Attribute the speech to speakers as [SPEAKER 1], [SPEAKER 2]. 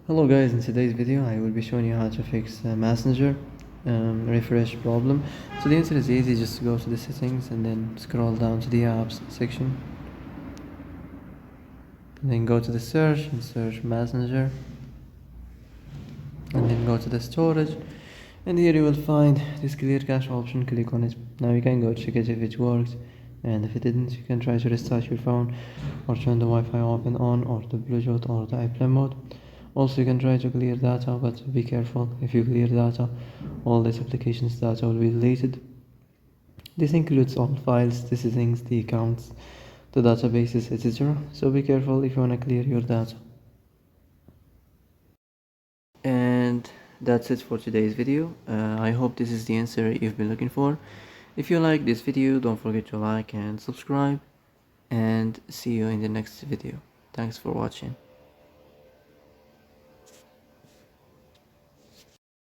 [SPEAKER 1] Hello guys, in today's video I will be showing you how to fix Messenger refresh problem. So the answer is easy, just go to the settings and then scroll down to the apps section. And then go to the search and search Messenger. And then go to the storage. And here you will find this clear cache option, click on it. Now you can go check it if it works. And if it didn't, you can try to restart your phone or turn the Wi-Fi off and on, or the Bluetooth or the airplane mode. Also, you can try to clear data, but be careful. If you clear data, all this application's data will be deleted. This includes all files, the settings, the accounts, the databases, etc. So be careful if you want to clear your data. And that's it for today's video. I hope this is the answer you've been looking for. If you like this video, don't forget to like and subscribe, and see you in the next video. Thanks for watching.